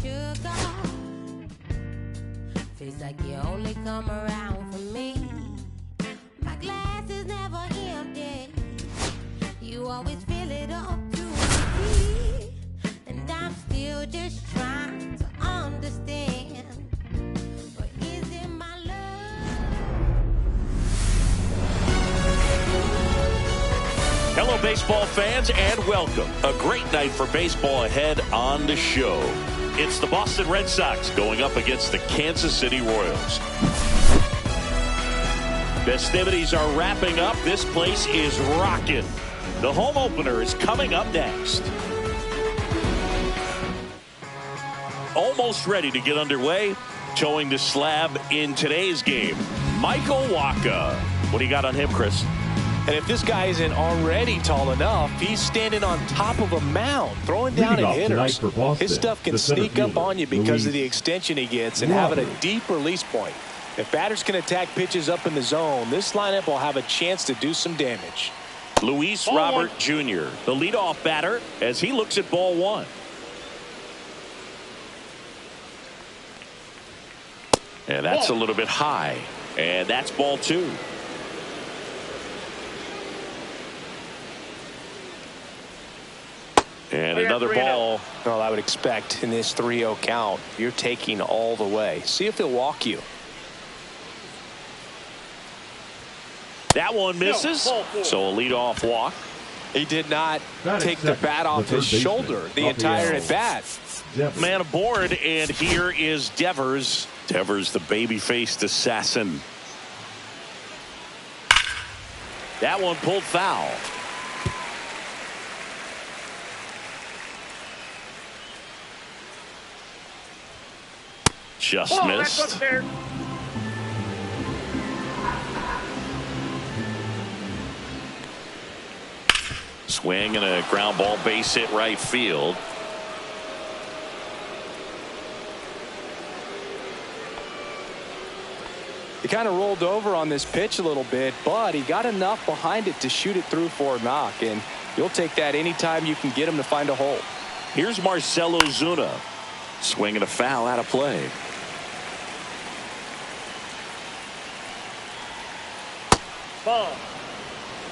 sugar. Feels like you only come around for me. My glass is never empty. You always fill it up to me. And I'm still just trying to understand. But is it my Hello, baseball fans, and welcome. A great night for baseball ahead on the show. It's the Boston Red Sox going up against the Kansas City Royals. Festivities are wrapping up. This place is rocking. The home opener is coming up next. Almost ready to get underway. Towing the slab in today's game, Michael Wacha. What do you got on him, Chris? And if this guy isn't already tall enough, he's standing on top of a mound, throwing down at hitters. His stuff can sneak up on you because of the extension he gets and having a deep release point. If batters can attack pitches up in the zone, this lineup will have a chance to do some damage. Luis Robert Jr., the leadoff batter, as he looks at ball one. And that's a little bit high. And that's ball two. And another ball. Well, I would expect in this 3-0 count, you're taking all the way. See if he'll walk you. That one misses. So a leadoff walk. He did not take the bat off his shoulder the entire at bat. Man aboard, and here is Devers. Devers, the baby-faced assassin. That one pulled foul. Just missed. Swing and a ground ball, base hit right field. He kind of rolled over on this pitch a little bit, but he got enough behind it to shoot it through for a knock, and you'll take that anytime you can get him to find a hole. Here's Marcell Ozuna. Swinging a foul out of play. Ball.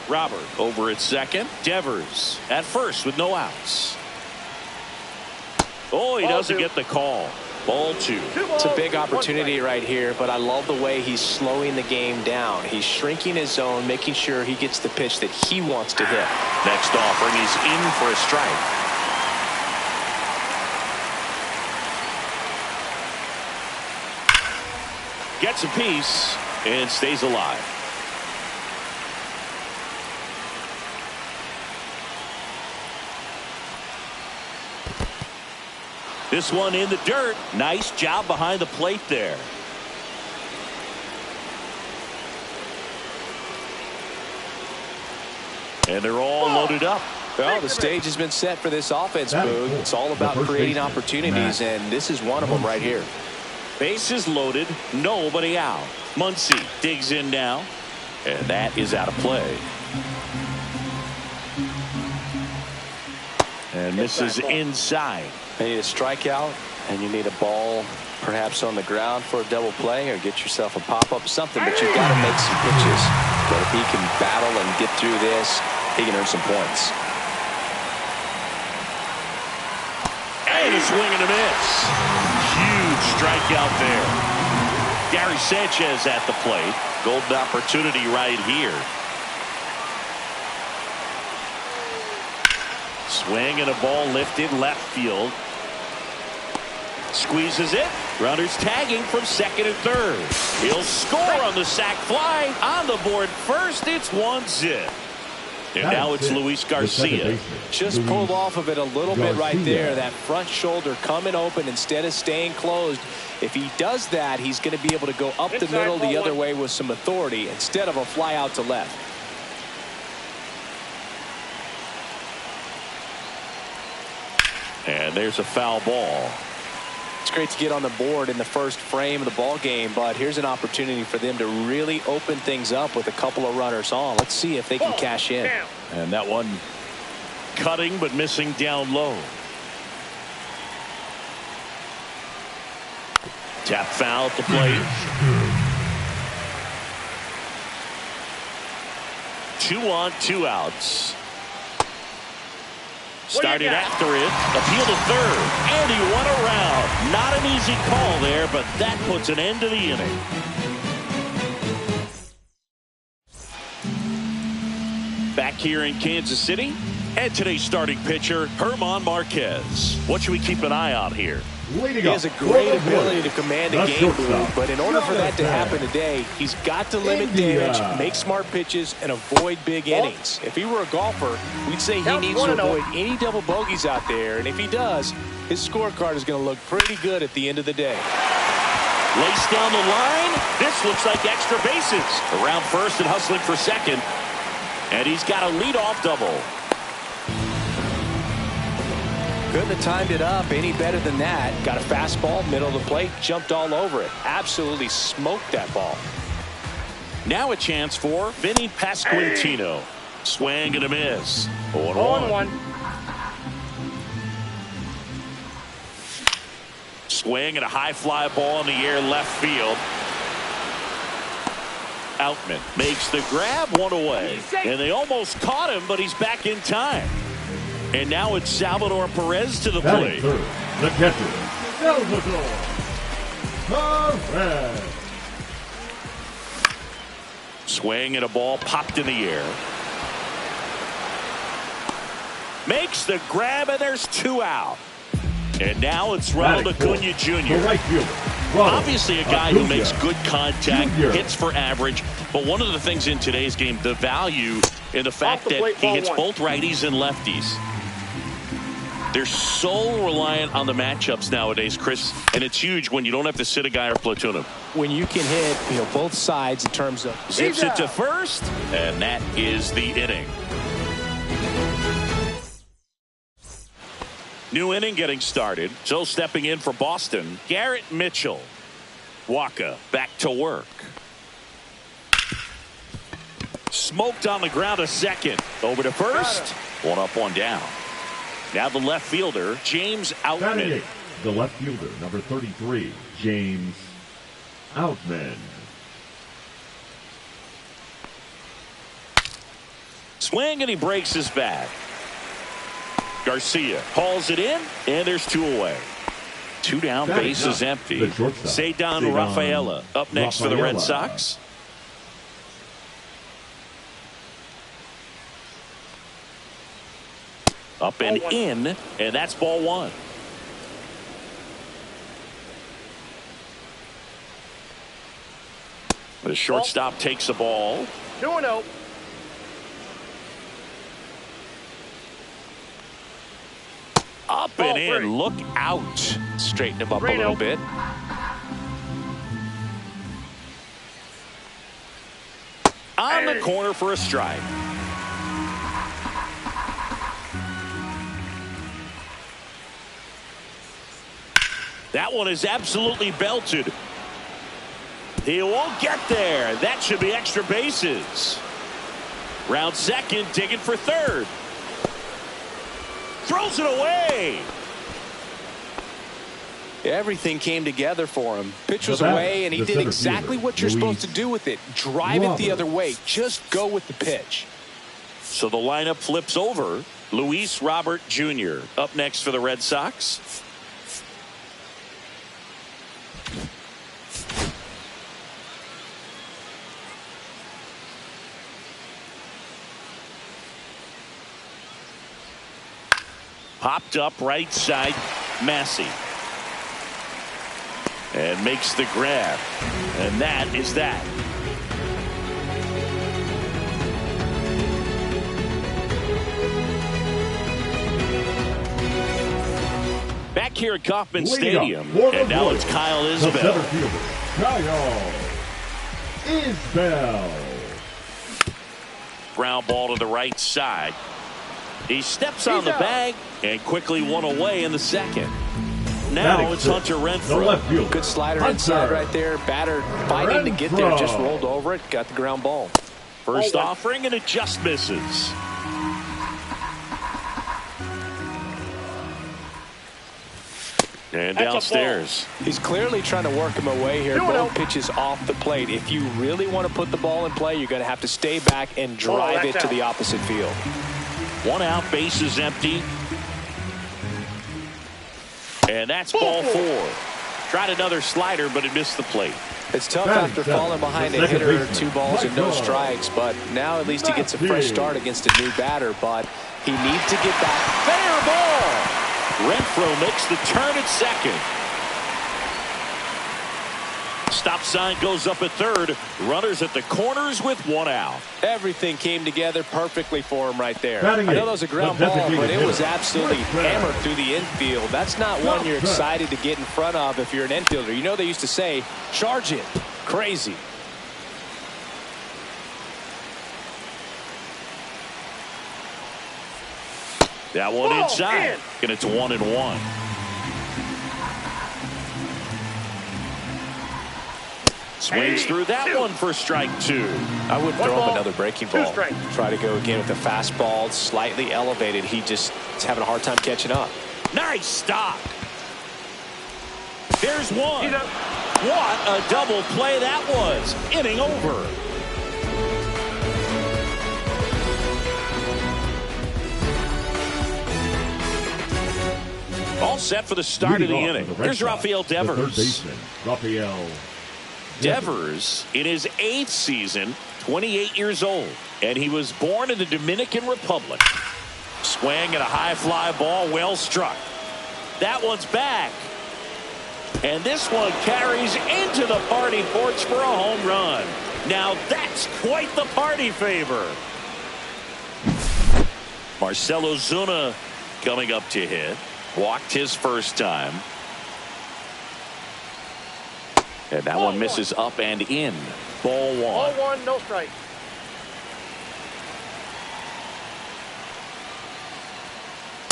Robert over at second. Devers at first with no outs. Oh, he doesn't get the call. Ball two. It's a big opportunity right here, but I love the way he's slowing the game down. He's shrinking his zone, making sure he gets the pitch that he wants to hit. Next offering, he's in for a strike. Gets a piece and stays alive. This one in the dirt. Nice job behind the plate there. And they're all loaded up. Well, the stage has been set for this offense, Boog. It's all about creating opportunities, and this is one of them right here. Bases loaded, nobody out. Muncy digs in now, and that is out of play. And misses inside. You need a strikeout, and you need a ball perhaps on the ground for a double play, or get yourself a pop-up, something, but you've got to make some pitches. But if he can battle and get through this, he can earn some points. And a swing and a miss. Huge strikeout there. Gary Sanchez at the plate. Golden opportunity right here. Swing and a ball lifted left field. Squeezes it. Runners tagging from second and third. He'll score on the sac fly. On the board first. It's 1-0. And now it's Luis Garcia. Just pulled off of it a little bit right there. That front shoulder coming open instead of staying closed. If he does that, he's going to be able to go up the middle the other way with some authority instead of a fly out to left. And there's a foul ball. It's great to get on the board in the first frame of the ball game, but here's an opportunity for them to really open things up with a couple of runners on. Let's see if they can cash in. And that one cutting but missing down low. Tap foul at the plate. 2 on, 2 outs. Started after it, appeal to third, and he won around. Not an easy call there, but that puts an end to the inning. Back here in Kansas City, and today's starting pitcher, German Marquez. What should we keep an eye on here? He has a great ability to command a game, but in order for that to happen today, he's got to limit damage, make smart pitches, and avoid big innings. If he were a golfer, we'd say he needs to avoid any double bogeys out there, and if he does, his scorecard is going to look pretty good at the end of the day. Laced down the line. This looks like extra bases. Around first and hustling for second, and he's got a leadoff double. Couldn't have timed it up any better than that. Got a fastball, middle of the plate, jumped all over it. Absolutely smoked that ball. Now a chance for Vinny Pasquantino. Swing and a miss. 0-1. Swing and a high fly ball in the air left field. Outman makes the grab, 1 away. And they almost caught him, but he's back in time. And now it's Salvador Perez to the plate. Third, the catcher, Salvador Perez. Swing and a ball popped in the air. Makes the grab, and there's 2 out. And now it's Ronald Acuna Jr. Right fielder, obviously a guy who makes good contact, hits for average. But one of the things in today's game, the value in the fact that he hits both righties and lefties. They're so reliant on the matchups nowadays, Chris, and it's huge when you don't have to sit a guy or platoon him. When you can hit, both sides in terms of zips it to first, and that is the inning. New inning getting started. So stepping in for Boston, Garrett Mitchell. Waka back to work. Smoked on the ground to second. Over to first. 1 up, 1 down. Now the left fielder, James Outman. The left fielder, number 33, James Outman. Swing and he breaks his bat. Garcia hauls it in, and there's 2 away. 2 down, bases empty. Ceddanne Rafaela up next for the Red Sox. Up and in, and that's ball 1. The shortstop takes the ball. 2-0. Up and in, look out. Straighten him up a little bit. On the corner for a strike. That one is absolutely belted. He won't get there. That should be extra bases. Round second, digging for third. Throws it away. Everything came together for him. Pitch was away, and he did exactly what you're supposed to do with it. Drive it the other way. Just go with the pitch. So the lineup flips over. Luis Robert Jr. up next for the Red Sox. Popped up right side, Massey. And makes the grab. And that is that. Back here at Kauffman Stadium. And now it's Kyle Isbell. Kyle Isbell. Ground ball to the right side. He steps on the bag and quickly 1 away in the second. Now it's Hunter Renfroe. Good slider inside right there. Batter fighting to get there. Just rolled over it. Got the ground ball. First offering, and it just misses. And downstairs. He's clearly trying to work him away here. Both pitches off the plate. If you really want to put the ball in play, you're going to have to stay back and drive it to the opposite field. 1 out, base is empty. And that's ball 4. Tried another slider, but it missed the plate. It's tough after falling behind a hitter, 2 balls and no strikes, but now at least he gets a fresh start against a new batter, but he needs to get back. Fair ball! Renfroe makes the turn at second. Stop sign goes up at third. Runners at the corners with 1 out. Everything came together perfectly for him right there. I know that was a ground ball, but it was absolutely hammered through the infield. That's not one you're excited to get in front of if you're an infielder. You know they used to say, charge it. Crazy. That one inside. And it's 1-1. Swings through that one for strike 2. I would throw him another breaking ball. Try to go again with the fastball, slightly elevated. He just is having a hard time catching up. Nice stop. There's one. What a double play that was. Inning over. All set for the start of the inning. Here's Rafael Devers. Third baseman, Rafael Devers in his 8th season, 28 years old, and he was born in the Dominican Republic. Swing and a high fly ball, well struck. That one's back. And this one carries into the party porch for a home run. Now that's quite the party favor. Marcell Ozuna coming up to hit. Walked his first time. And that one misses up and in. Ball 1. Ball 1, no strike.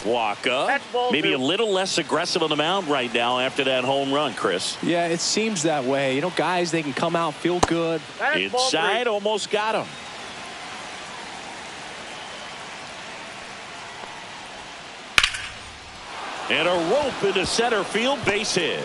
Waka, maybe a little less aggressive on the mound right now after that home run, Chris. Yeah, it seems that way. You know, guys, they can come out, feel good. Inside, almost got him. And a rope into center field, base hit.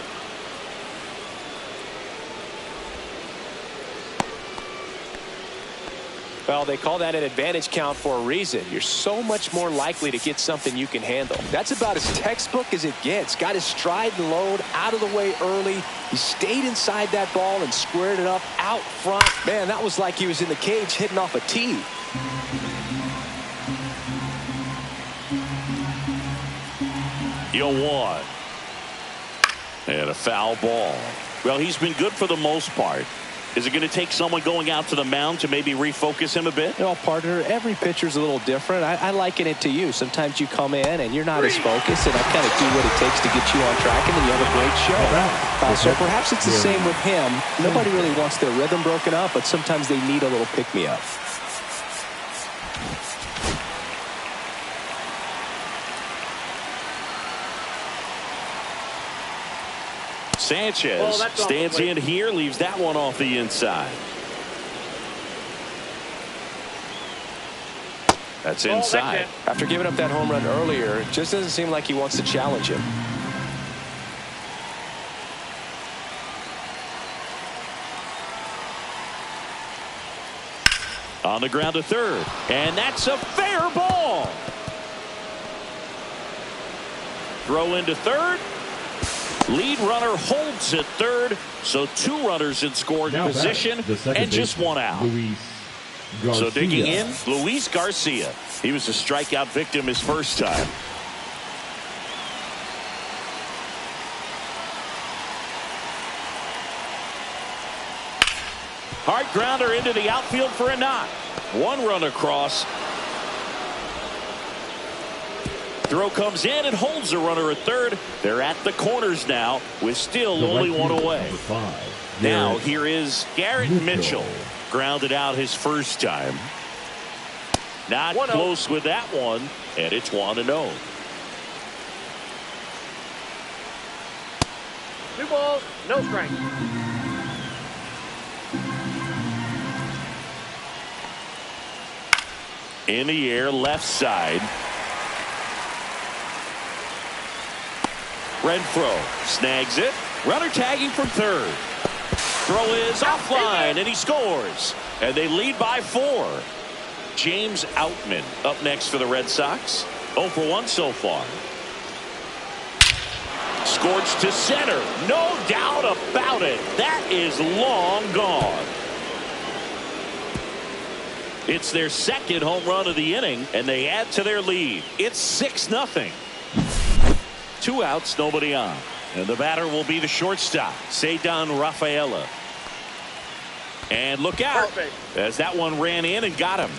Well, they call that an advantage count for a reason. You're so much more likely to get something you can handle. That's about as textbook as it gets. Got his stride and load out of the way early. He stayed inside that ball and squared it up out front. Man, that was like he was in the cage hitting off a tee. You'll want. And a foul ball. Well, he's been good for the most part. Is it going to take someone going out to the mound to maybe refocus him a bit? You know, partner, every pitcher's a little different. I liken it to you. Sometimes you come in and you're not as focused, and I kind of do what it takes to get you on track, and then you have a great show. So perhaps it's the same with him. Nobody really wants their rhythm broken up, but sometimes they need a little pick-me-up. Sanchez stands in here, leaves that one off the inside. That's inside. After giving up that home run earlier, it just doesn't seem like he wants to challenge him. On the ground to third, and that's a fair ball. Throw into third. Lead runner holds at third, so 2 runners in scoring position and just 1 out. So digging in, Luis Garcia. He was a strikeout victim his first time. Hard grounder into the outfield for a knock. 1 run across. Throw comes in and holds the runner at third. They're at the corners now with still only 1 away. Now here is Garrett Mitchell. Grounded out his first time. Not close with that one, and it's 1-0. 2 balls, no strike. In the air, left side. Renfroe snags it. Runner tagging from third. Throw is offline, and he scores. And they lead by 4. James Outman up next for the Red Sox. 0 for 1 so far. Scorched to center. No doubt about it. That is long gone. It's their second home run of the inning, and they add to their lead. It's 6-0. 2 outs, nobody on. And the batter will be the shortstop, Ceddanne Rafaela. And look out, as that one ran in and got him.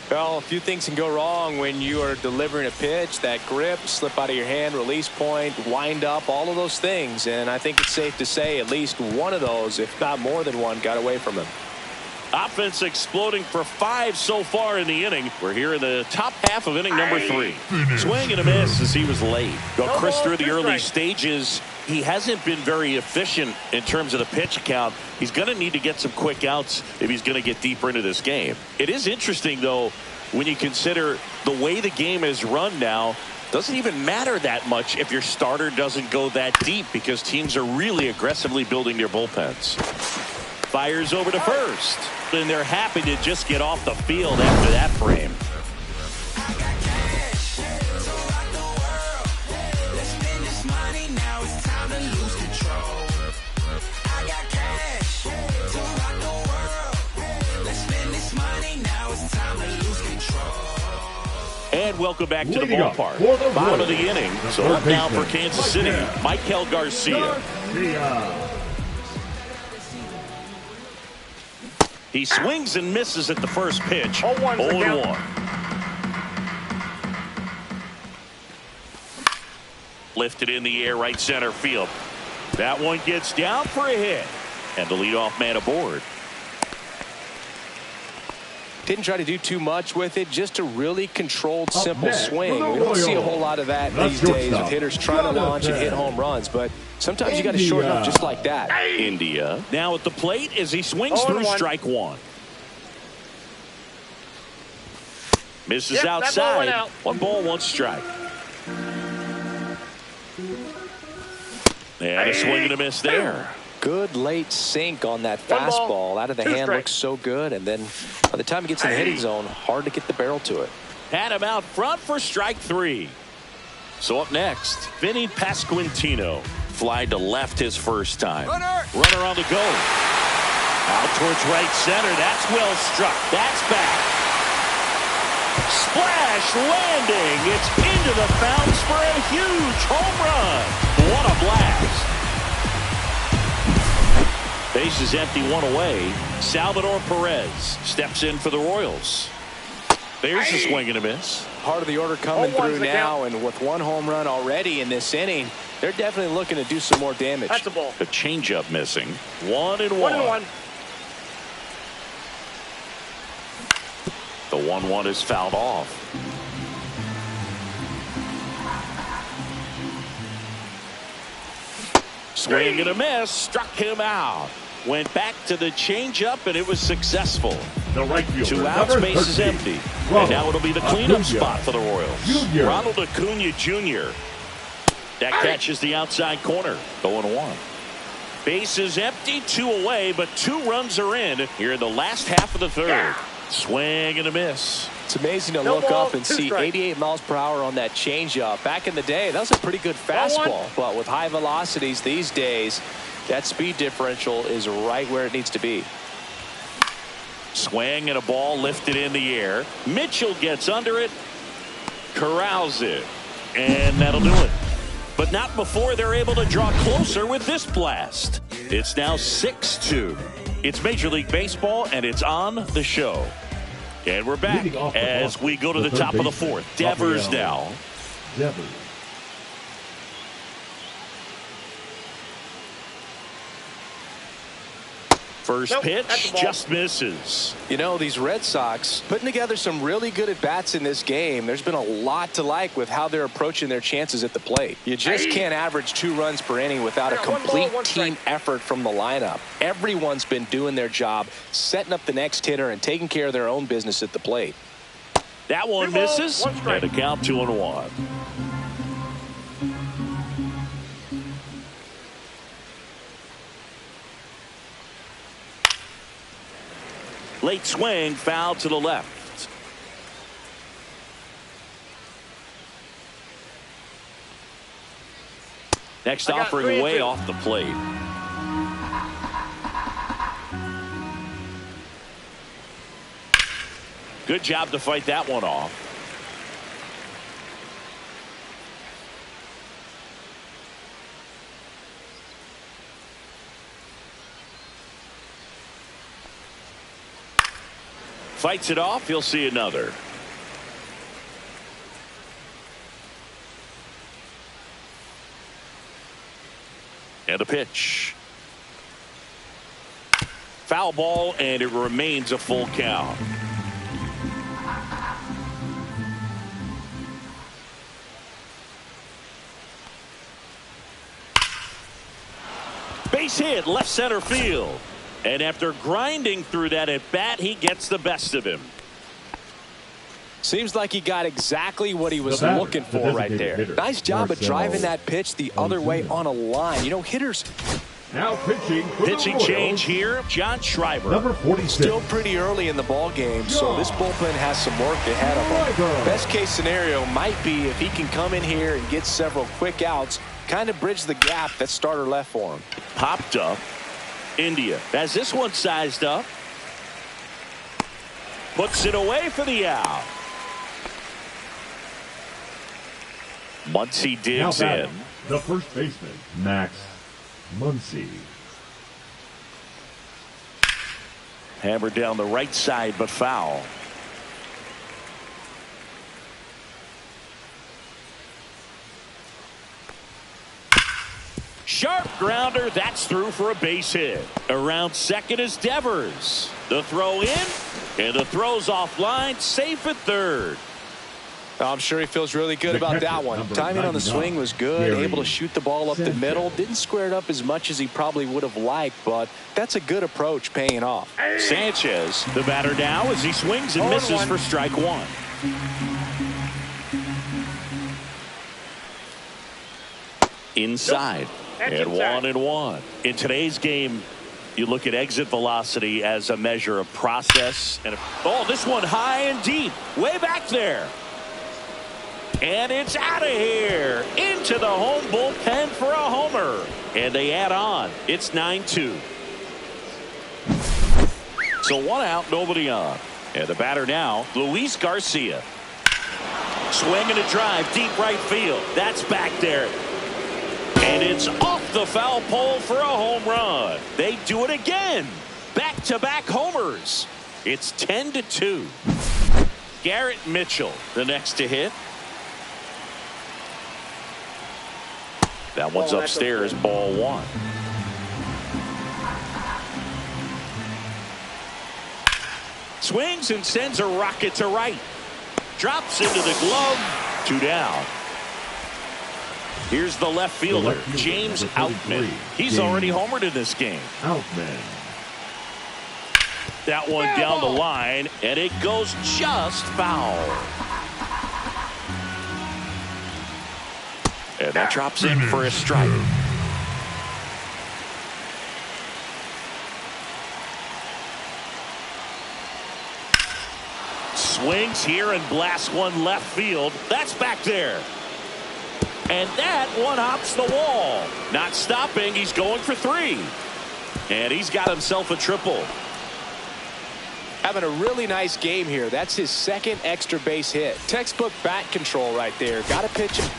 Well, a few things can go wrong when you are delivering a pitch. That grip, slip out of your hand, release point, wind up, all of those things. And I think it's safe to say at least one of those, if not more than one, got away from him. Offense exploding for 5 so far in the inning. We're here in the top half of inning number 3. Swing and a miss as he was late. Got Chris through the early stages. He hasn't been very efficient in terms of the pitch count. He's going to need to get some quick outs if he's going to get deeper into this game. It is interesting, though, when you consider the way the game is run now. Doesn't even matter that much if your starter doesn't go that deep, because teams are really aggressively building their bullpens. Fires over to first, and they're happy to just get off the field after that frame. And welcome back to the ballpark. Bottom of the inning. So up now for Kansas City, Maikel Garcia. He swings and misses at the first pitch. 0-1. Lifted in the air, right center field. That one gets down for a hit. And the leadoff man aboard. Didn't try to do too much with it, just a really controlled, simple swing. We don't see a whole lot of that these days with hitters trying to launch and hit home runs, but sometimes you got to shorten up just like that. India now at the plate as he swings through strike 1. Misses outside. 1 ball, 1 strike. And a swing and a miss there. Good late sink on that fastball. Out of the hand looks so good, and then by the time he gets in the hitting zone, hard to get the barrel to it. Had him out front for strike 3. So up next, Vinny Pasquantino. Fly to left his first time. Runner on the go. Out towards right center. That's well struck. That's back. Splash landing. It's into the fouls for a huge home run. What a blast. Bases empty, 1 away. Salvador Perez steps in for the Royals. There's a swing and a miss. Part of the order coming through now, and with 1 home run already in this inning, they're definitely looking to do some more damage. That's a ball. The changeup missing. 1-1. The 1-1 is fouled off. Swing and a miss. Struck him out. Went back to the changeup, and it was successful. The right fielder, 2 outs, bases empty. And now it'll be the cleanup spot for the Royals. Ronald Acuna Jr. That catches the outside corner. 0-1. Bases empty, 2 away, but 2 runs are in here in the last half of the 3rd. Swing and a miss. It's amazing to look up and see 88 miles per hour on that changeup. Back in the day, that was a pretty good fastball. But with high velocities these days, that speed differential is right where it needs to be. Swing and a ball lifted in the air. Mitchell gets under it, corrals it, and that'll do it. But not before they're able to draw closer with this blast. It's now 6-2. It's Major League Baseball, and it's on the show. And we're back as we go to the top of the 4th. Devers now. Devers. First pitch just misses. You know, these Red Sox putting together some really good at-bats in this game. There's been a lot to like with how they're approaching their chances at the plate. You just can't average 2 runs per inning without a complete team effort from the lineup. Everyone's been doing their job, setting up the next hitter and taking care of their own business at the plate. That one misses, and a count 2-1. Late swing, foul to the left. Next offering way off the plate. Good job to fight that one off. Fights it off. He'll see another. And a pitch. Foul ball, and it remains a full count. Base hit, left center field. And after grinding through that at bat, he gets the best of him. Seems like he got exactly what he was looking for right there. Nice job of driving that pitch the other way on a line. You know, hitters. Now pitching change here, John Schreiber. Number 46. Still pretty early in the ball game, so this bullpen has some work ahead of him. Best case scenario might be if he can come in here and get several quick outs, kind of bridge the gap that starter left for him. Popped up. India has this one sized up. Puts it away for the out. Muncy digs in. The first baseman, Max Muncy. Hammered down the right side, but foul. Sharp grounder. That's through for a base hit. Around second is Devers. The throw in, and the throw's offline. Safe at third. I'm sure he feels really good about that one. Timing on the swing was good. Able to shoot the ball up the middle. Didn't square it up as much as he probably would have liked, but that's a good approach paying off. Sanchez, the batter now, as he swings and misses for strike one. Inside. And 1-1. In today's game, you look at exit velocity as a measure of process. And this one high and deep. Way back there. And it's out of here. Into the home bullpen for a homer. And they add on. It's 9-2. So one out, nobody on. And the batter now, Luis Garcia. Swing and a drive, deep right field. That's back there. And it's off the foul pole for a home run. They do it again. Back-to-back homers. It's 10-2. Garrett Mitchell, the next to hit. That one's upstairs, ball one. Swings and sends a rocket to right. Drops into the glove. 2 down. Here's the left fielder, James Outman. He's already homered in this game. Outman. That one down the line, and it goes just foul. And that drops in for a strike. Swings here and blasts one left field. That's back there. And that one hops the wall. Not stopping. He's going for 3. And he's got himself a triple. Having a really nice game here. That's his second extra base hit. Textbook bat control right there. Got to pitch him.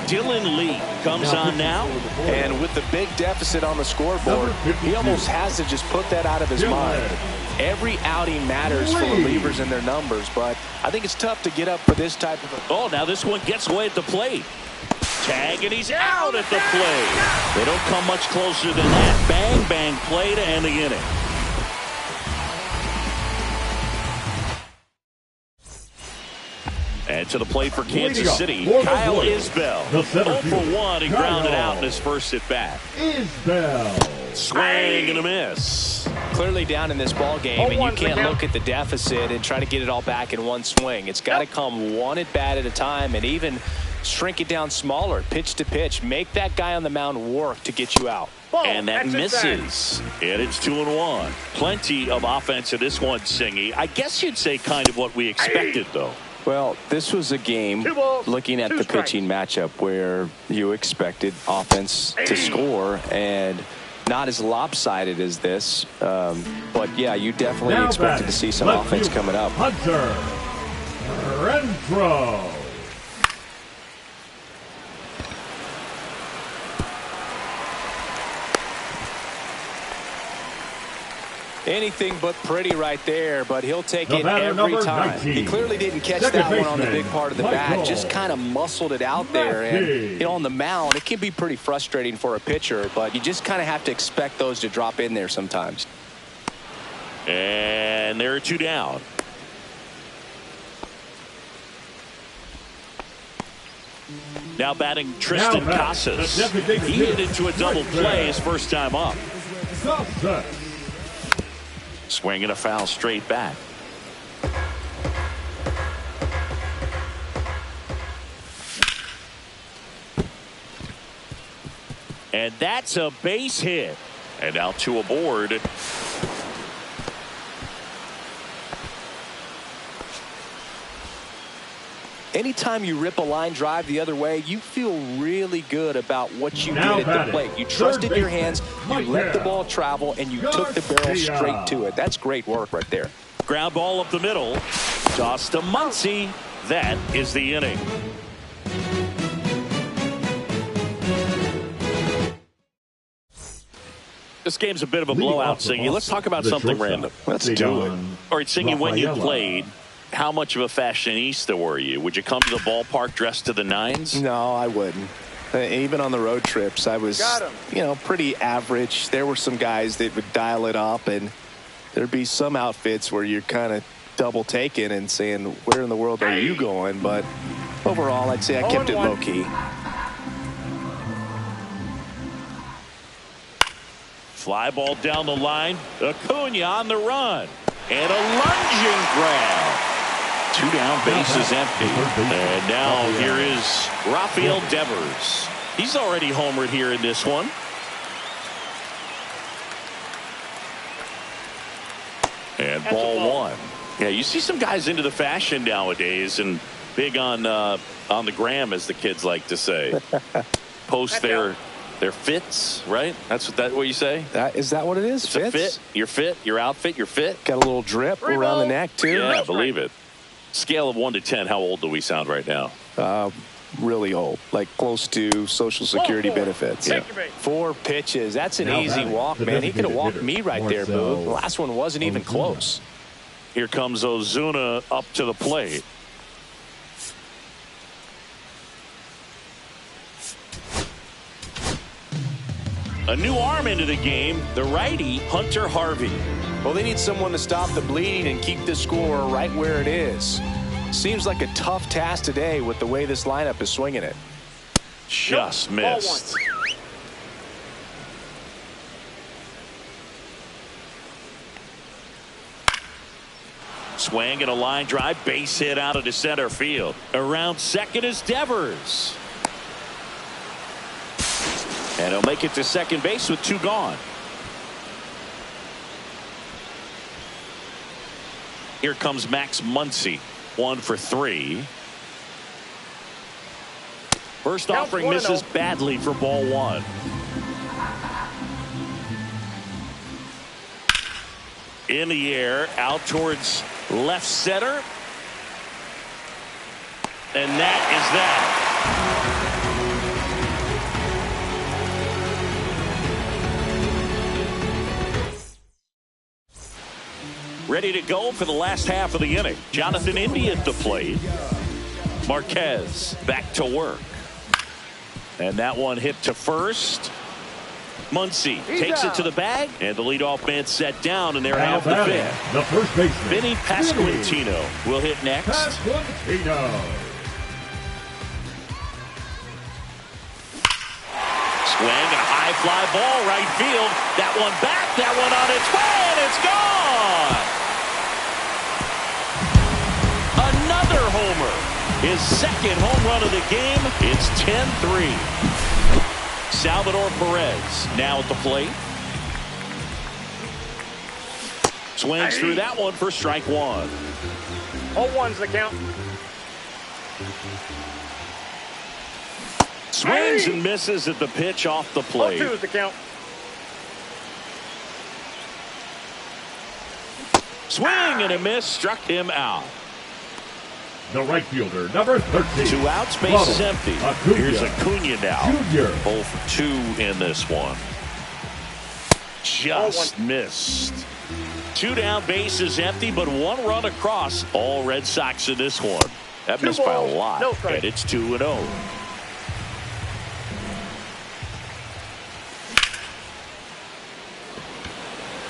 Dylan Lee comes on now. And with the big deficit on the scoreboard, he almost has to just put that out of his mind. Every outing matters for relievers and their numbers, but I think it's tough to get up for this type of. Oh, now this one gets away at the plate. Tag, and he's out at the plate. They don't come much closer than that. Bang, bang play to end the inning. And to the plate for Kansas City, Kyle Isbell. 0 for 1. He grounded out in his first at bat. Isbell. Swing and a miss. Clearly down in this ball game, and you can't look at the deficit and try to get it all back in one swing. It's got to come one at bat at a time, and even Shrink it down smaller, pitch to pitch. Make that guy on the mound work to get you out. And that misses. And it's 2-1. Plenty of offense in this one, Singy. I guess you'd say kind of what we expected, though. Well, this was a game, looking at the pitching matchup, where you expected offense to score, and not as lopsided as this. But, yeah, you definitely expected to see some offense coming up. Hunter Renfroe. Anything but pretty right there, but he'll take it every time. 19. He clearly didn't catch that one on the big part of the bat, just kind of muscled it out there. And, on the mound, it can be pretty frustrating for a pitcher, but you just kind of have to expect those to drop in there sometimes. And there are 2 down. Now batting Tristan Casas. He hit into a double play his first time up. Swinging a foul straight back. And that's a base hit. And now 2 aboard. Anytime you rip a line drive the other way, you feel really good about what you did at the plate. You trusted your hands, you let the ball travel, and you took the barrel straight to it. That's great work right there. Ground ball up the middle. Toss to Muncy. That is the inning. This game's a bit of a blowout, Singy. Let's talk about something random. Let's do it. All right, Singy, when you played, how much of a fashionista were you? Would you come to the ballpark dressed to the nines? No, I wouldn't. Even on the road trips, I was, pretty average. There were some guys that would dial it up, and there'd be some outfits where you're kind of double taking and saying, where in the world are you going? But overall, I'd say I kept it low key. Fly ball down the line. Acuna on the run. And a lunging grab. 2 down, bases empty. And now here is Rafael Devers. He's already homered here in this one. And ball 1. Yeah, you see some guys into the fashion nowadays and big on the gram, as the kids like to say. Post their fits, right? That's what you say? Is that what it is? It's a fit. Your fit, your outfit, your fit. Got a little drip around the neck, too. Yeah, believe it. Scale of 1 to 10, how old do we sound right now? Really old, like close to Social Security benefits. Yeah. 4 pitches. That's an easy walk, man. He could have walked me right there, Boo. The last one wasn't even close. Here comes Ozuna up to the plate. A new arm into the game, the righty, Hunter Harvey. Well, they need someone to stop the bleeding and keep the score right where it is. Seems like a tough task today with the way this lineup is swinging it. Just missed. Swing and a line drive, base hit out into center field. Around second is Devers. And he'll make it to second base with 2 gone. Here comes Max Muncy, 1 for 3. First offering misses badly for ball 1. In the air, out towards left center. And that is that. Ready to go for the last half of the inning. Jonathan India at the plate. Marquez back to work. And that one hit to first. Muncy takes it to the bag, and the leadoff man set down, and they're out the 5th. The first baseman, Vinny Pasquantino will hit next. Pasquantino. Swing and a high fly ball right field. That one back, that one on its way, and it's gone. Another homer. His second home run of the game. It's 10-3. Salvador Perez now at the plate. Swings through that one for strike one. 0-1's the count. Swings and misses at the pitch off the plate. 0-2's the count. Swing and a miss, struck him out. The right fielder, number 13. 2 outs, base is empty. Acuna. Here's Acuna now. Junior. 0 for 2 in this one. Just missed. 2 down, base is empty, but 1 run across. All Red Sox in this one. That missed by a lot, and it's 2-0.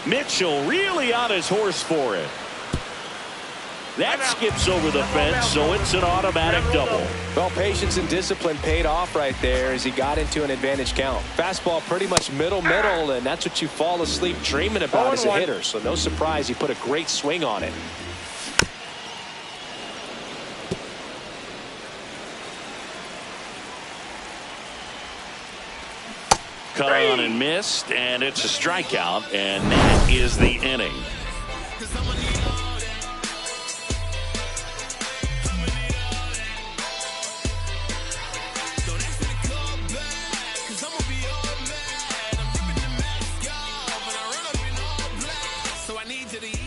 Mitchell really on his horse for it. That skips over the fence, so it's an automatic double. Well, patience and discipline paid off right there as he got into an advantage count. Fastball pretty much middle, and that's what you fall asleep dreaming about as a hitter. So no surprise he put a great swing on it. Cut on and missed, and it's a strikeout, and that is the inning.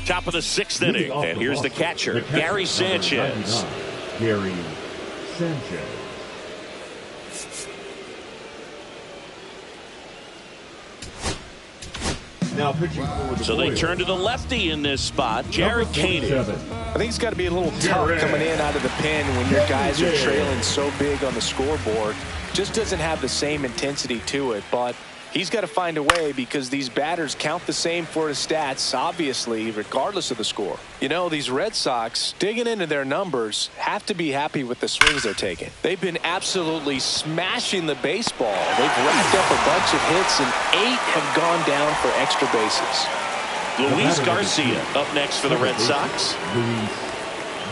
Top of the 6th inning, and here's the catcher, Gary Sanchez. Gary Sanchez. Now pitching forward. So they turn to the lefty in this spot, Jared Koenig. I think it's got to be a little tough coming in out of the pen when your guys are trailing so big on the scoreboard. Just doesn't have the same intensity to it, but he's got to find a way because these batters count the same for his stats, obviously, regardless of the score. You know, these Red Sox, digging into their numbers, have to be happy with the swings they're taking. They've been absolutely smashing the baseball. They've racked up a bunch of hits, and 8 have gone down for extra bases. Luis Garcia up next for the Red Sox.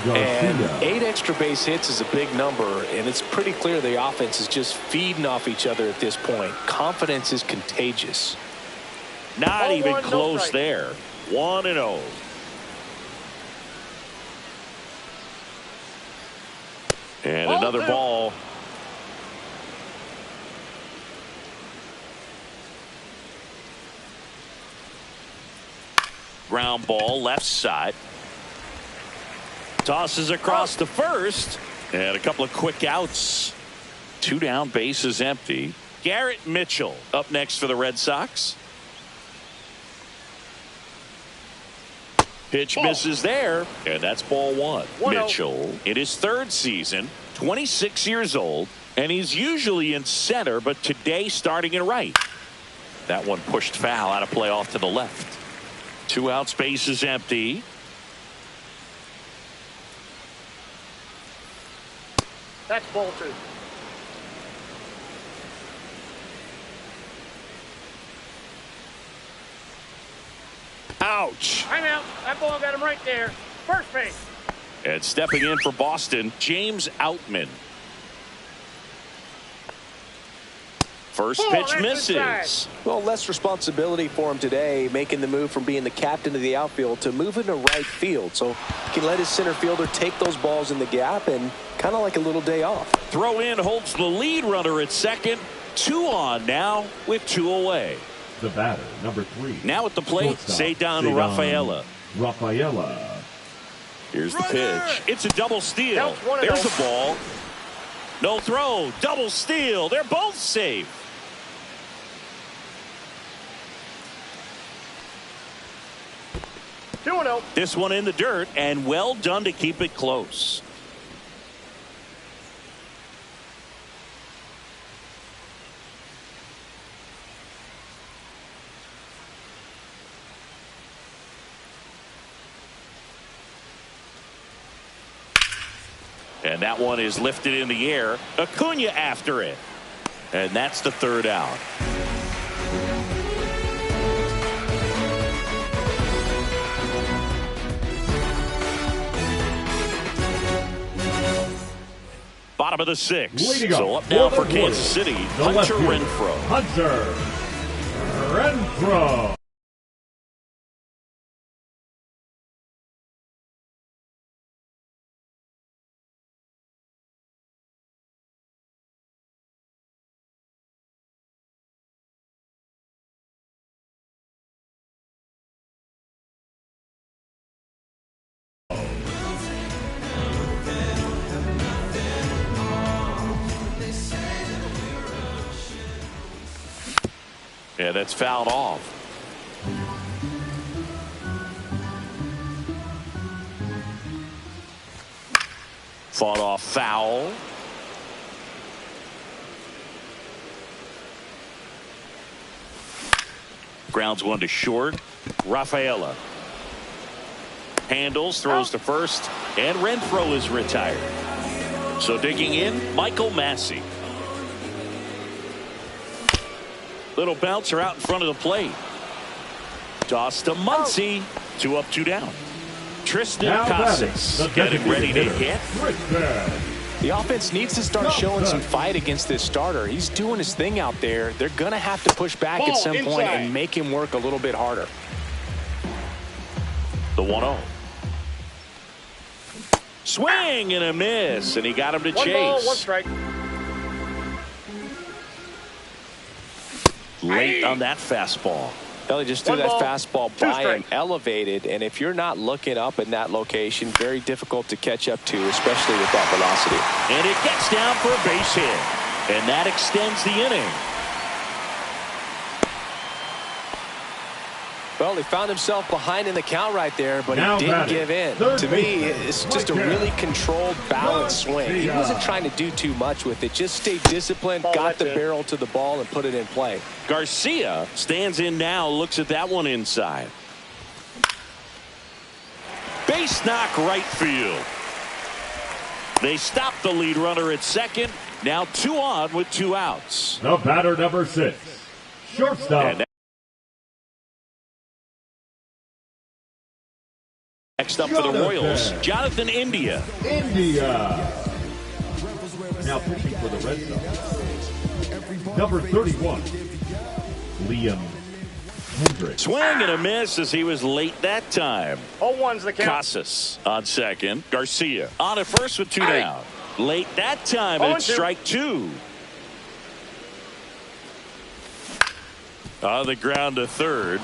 And 8 extra base hits is a big number, and it's pretty clear the offense is just feeding off each other at this point. Confidence is contagious. Not even close there. 1-0. And another ball. Ground ball, left side. Tosses across to first, and a couple of quick outs. 2 down, bases empty. Garrett Mitchell up next for the Red Sox. Pitch misses there, and that's ball 1. Mitchell in his 3rd season, 26 years old, and he's usually in center, but today starting in right. That one pushed foul out of play off to the left. 2 outs, bases empty. That's ball 2. Ouch. I'm out. That ball got him right there. First base. And stepping in for Boston, James Outman. First pitch misses. Well, less responsibility for him today, making the move from being the captain of the outfield to moving to right field. So he can let his center fielder take those balls in the gap and kind of like a little day off. Throw in holds the lead runner at second. 2 on now with 2 away. The batter, number 3. Now at the plate, Ceddanne Rafaela. Here's the pitch. It's a double steal. There's a ball. No throw. Double steal. They're both safe. This one in the dirt, and well done to keep it close. And that one is lifted in the air. Acuna after it. And that's the 3rd out. bottom of the 6th. So up now for Kansas City, Hunter Renfrow. Hunter Renfrow. Yeah, that's fouled off. Fought off foul. Grounds one to short. Rafaela handles, throws to first, and Renfrow is retired. So digging in, Michael Massey. Little bouncer out in front of the plate. Toss to Muncy. 2 up, 2 down. Tristan Casas getting ready to hit. The offense needs to start showing some fight against this starter. He's doing his thing out there. They're going to have to push back at some point and make him work a little bit harder. The 1-0. Swing and a miss, and he got him to chase. 1 ball, 1 strike. Late on that fastball. Ellie just threw that fastball by him, elevated, and if you're not looking up in that location, very difficult to catch up to, especially with that velocity. And it gets down for a base hit, and that extends the inning. Well, he found himself behind in the count right there, but he didn't give in. To me, it's just a really controlled, balanced swing. He wasn't trying to do too much with it. Just stayed disciplined, got the barrel to the ball, and put it in play. Garcia stands in now, looks at that one inside. Base knock right field. They stop the lead runner at second. Now 2 on with 2 outs. The batter, number 6, shortstop. Next up for the Royals, Jonathan India. Now pitching for the Red Sox, number 31, Liam Hendriks. Swing and a miss as he was late that time. 0-1's the count. Casas on second. Garcia on at first with 2 down. Late that time, and it's strike 2. On the ground to third.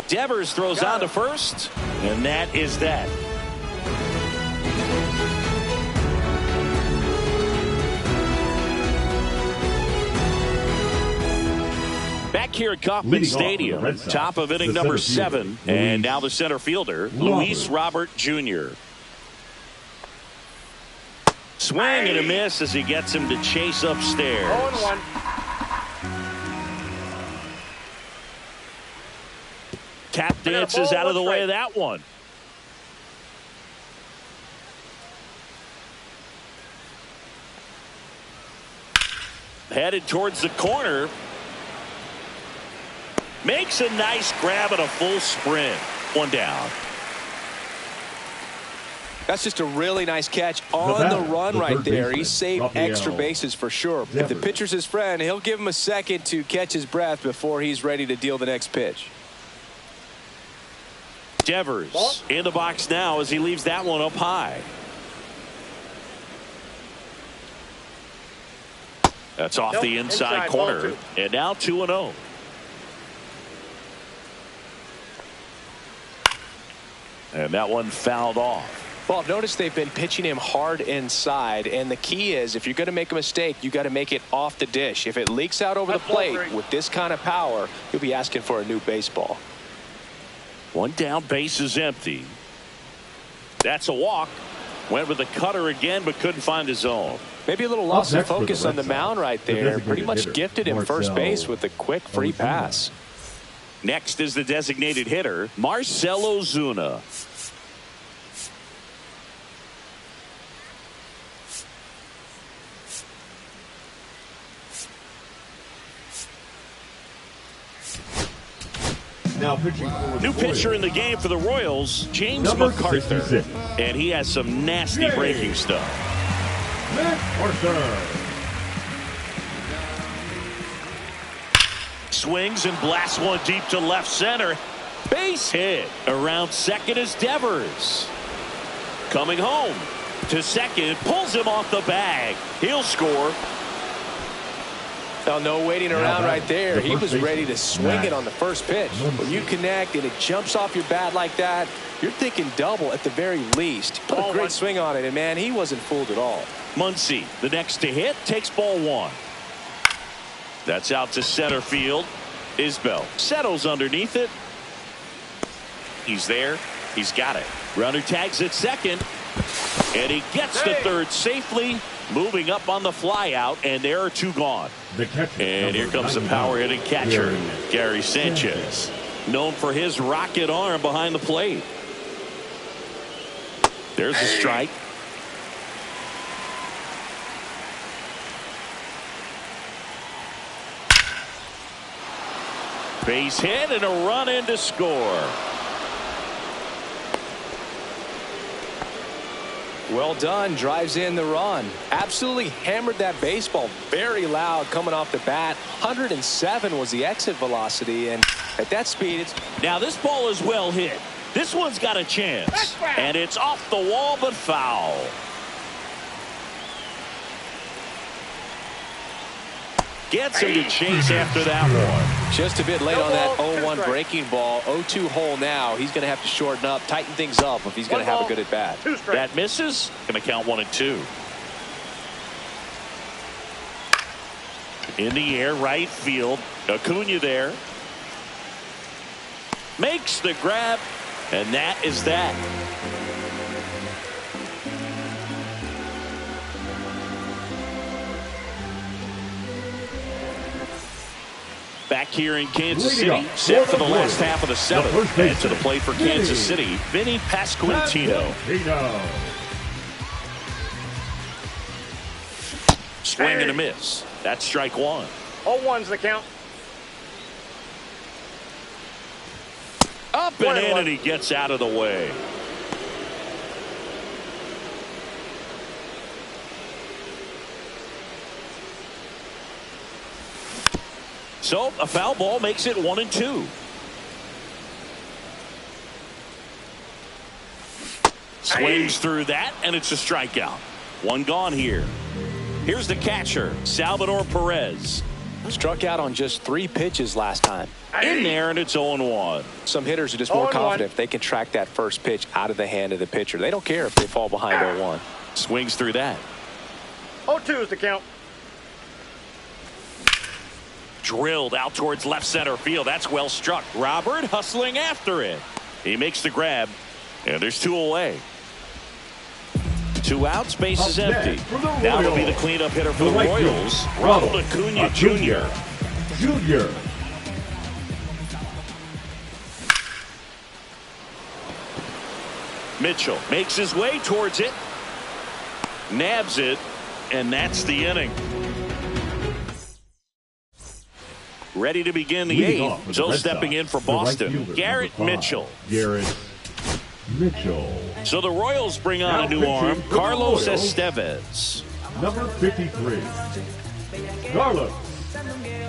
Devers throws on to first, and that is that. Back here at Kauffman Stadium, top of inning number 7, and now the center fielder, Luis Robert Jr. Swing and a miss as he gets him to chase upstairs. 0-1. Tap dances out of the way of that one. Headed towards the corner. Makes a nice grab and a full sprint. 1 down. That's just a really nice catch on the run right there. He saved extra bases for sure. If the pitcher's his friend, he'll give him a second to catch his breath before he's ready to deal the next pitch. Devers in the box now as he leaves that one up high. That's off the inside corner. And now 2-0. And that one fouled off. Well, notice they've been pitching him hard inside, and the key is if you're going to make a mistake, you got to make it off the dish. If it leaks out over the plate with this kind of power, you'll be asking for a new baseball. 1 down, base is empty. That's a walk. Went with the cutter again, but couldn't find his zone. Maybe a little loss of focus on the mound right there. Pretty much gifted him first base with a quick free pass. Next is the designated hitter, Marcell Ozuna. Now pitching for new pitcher in the game for the Royals, James MacArthur. And he has some nasty breaking stuff. MacArthur. Swings and blasts one deep to left center. Base hit. Around second is Devers. Coming home to second. Pulls him off the bag. He'll score. Now, no waiting around right there. He was ready to swing it on the first pitch. When you connect and it jumps off your bat like that, you're thinking double at the very least. Put a great swing on it, and, man, he wasn't fooled at all. Muncy, the next to hit, takes ball one. That's out to center field. Isbell settles underneath it. He's there. He's got it. Runner tags at second. And he gets to third safely. Moving up on the fly out, and there are two gone. And here comes the power hitting catcher, Gary Sanchez, known for his rocket arm behind the plate. There's a strike. Base hit and a run in to score. Well done. Drives in the run. Absolutely hammered that baseball. Very loud coming off the bat. 107 was the exit velocity, and at that speed, it's... Now this ball is well hit. This one's got a chance. And it's off the wall, but foul. Gets him to chase after that one. Just a bit late on that 0-1 breaking ball. 0-2 hole now. He's going to have to shorten up, tighten things up if he's going to have a good at bat. That misses. Going to count 1-2. In the air, right field. Acuna there. Makes the grab, and that is that. Back here in Kansas City, set for the last half of the seventh. And to the plate for Kansas City, Vinny Pasquantino. Swing and a miss. That's strike one. 0-1's the count. Up and in, and he gets out of the way. So a foul ball makes it 1-2. Swings through that, and it's a strikeout. One gone here. Here's the catcher, Salvador Perez. Struck out on just 3 pitches last time. In there, and it's 0-1. Some hitters are just more confident if they can track that first pitch out of the hand of the pitcher. They don't care if they fall behind 0-1. Swings through that. 0-2 is the count. Drilled out towards left center field. That's well struck. Robert hustling after it. He makes the grab, and there's 2 away. 2 outs, base is empty. Now it'll be the cleanup hitter for the Royals, Ronald Acuna Jr. Mitchell makes his way towards it. Nabs it, and that's the inning. Ready to begin the 8th. So stepping in for Boston, Garrett Mitchell. So the Royals bring on a new arm, Carlos Estevez. Number 53, Carlos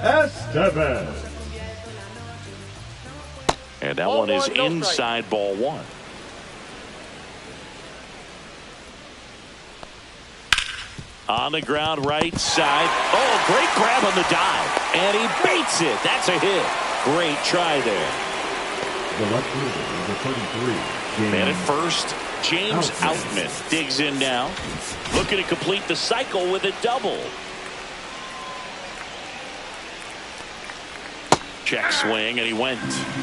Estevez. And that one is inside ball one. On the ground right side. Oh, great grab on the dive. And he baits it. That's a hit. Great try there. The left fielder, number 33. Man at first, James Outman digs in now. Looking to complete the cycle with a double. Check swing, and he went.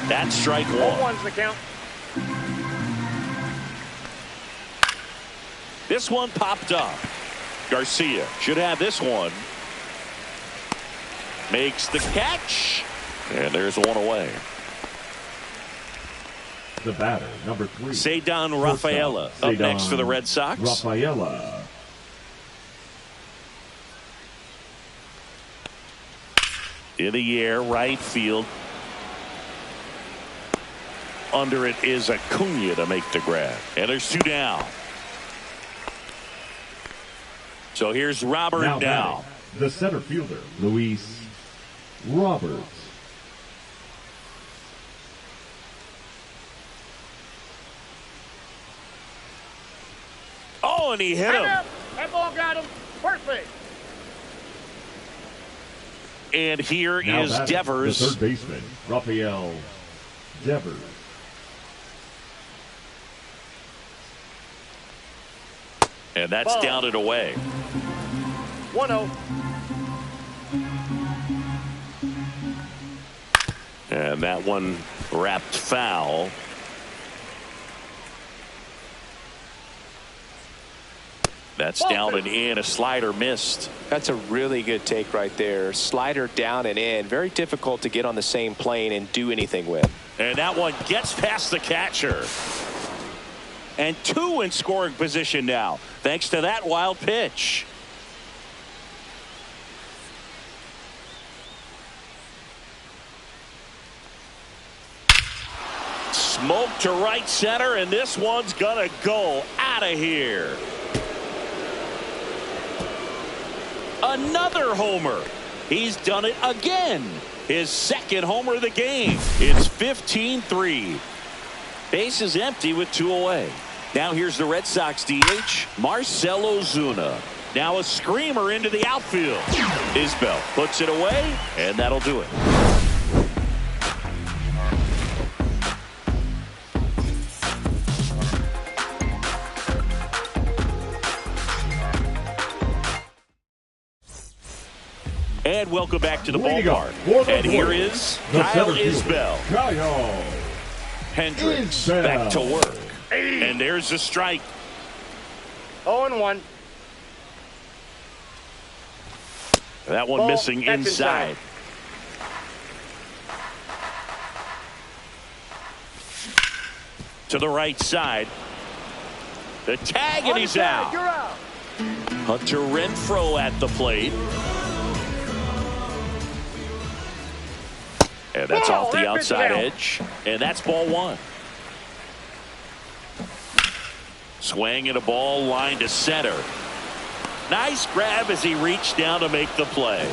That's strike one. 0-1's the count. This one popped up. Garcia should have this one. Makes the catch. And there's one away. The batter, number 3. Ceddanne Rafaela up next for the Red Sox. Rafaela. In the air, right field. Under it is Acuna to make the grab. And there's 2 down. So here's Robert now. The center fielder, Luis Roberts. Oh, and he hit him. That ball got him. First base. And here is Devers. The third baseman, Rafael Devers. And that's down and away. 1-0. And that one wrapped foul. That's down and in. A slider missed. That's a really good take right there. Slider down and in. Very difficult to get on the same plane and do anything with. And that one gets past the catcher. And 2 in scoring position now, thanks to that wild pitch. Smoke to right center, and this one's gonna go out of here. Another homer. He's done it again. His second homer of the game. It's 15-3. Base is empty with 2 away. Now here's the Red Sox DH, Marcell Ozuna. Now a screamer into the outfield. Isbell puts it away, and that'll do it. And welcome back to the ballpark. And here is Kyle Isbell. Kyle Hendricks back to work. And there's a strike. 0-1. That one missing inside. To the right side. The tag, and he's out. You're out. Hunter Renfroe at the plate. And that's off the outside edge. And that's ball 1. Swing and a ball line to center. Nice grab as he reached down to make the play.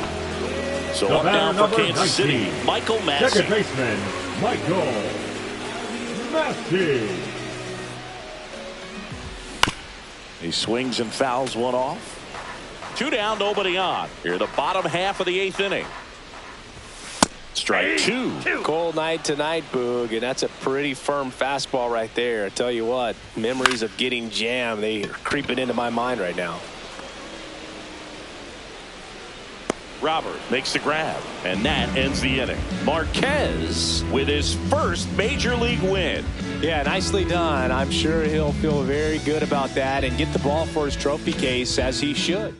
So up down for Kansas City, Michael Massey. Second baseman, Michael Massey. He swings and fouls one off. 2 down, nobody on. Here, the bottom half of the 8th inning. Strike 2. Cold night tonight, Boog, and that's a pretty firm fastball right there. I tell you what, memories of getting jammed, they are creeping into my mind right now. Robert makes the grab, and that ends the inning. Marquez with his first major league win. Yeah, nicely done. I'm sure he'll feel very good about that and get the ball for his trophy case, as he should.